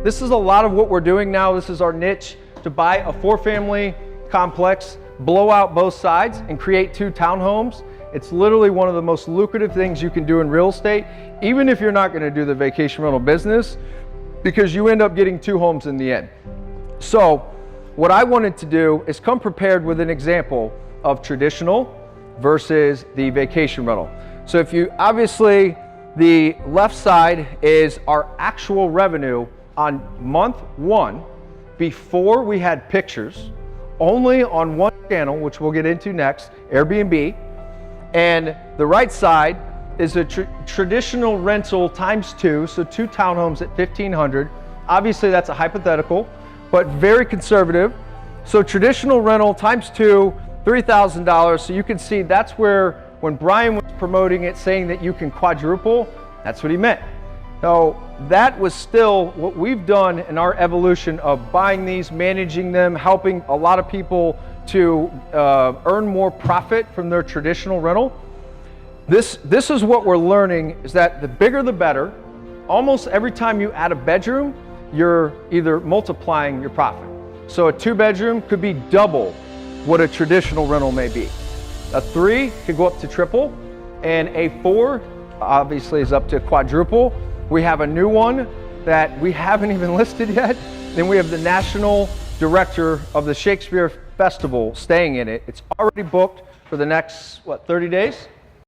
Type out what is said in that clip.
this is a lot of what we're doing now. This is our niche, to buy a 4-family complex, blow out both sides, and create 2 townhomes. It's literally one of the most lucrative things you can do in real estate, even if you're not going to do the vacation rental business, because you end up getting 2 homes in the end. So what I wanted to do is come prepared with an example of traditional versus the vacation rental. So if you, obviously the left side is our actual revenue on month 1 before we had pictures, only on one channel, which we'll get into next, Airbnb. And the right side is a traditional rental times 2, so 2 townhomes at $1,500. Obviously that's a hypothetical, but very conservative. So traditional rental times 2, $3,000. So you can see that's where, when Brian was promoting it, saying that you can quadruple, that's what he meant. So that was still what we've done in our evolution of buying these, managing them, helping a lot of people to earn more profit from their traditional rental. This is what we're learning, is that the bigger the better. Almost every time you add a bedroom, you're either multiplying your profit. So a 2-bedroom could be double what a traditional rental may be. A 3 could go up to triple, and a 4 obviously is up to quadruple. We have a new one that we haven't even listed yet. Then we have the national director of the Shakespeare Festival staying in it. It's already booked for the next, 30 days?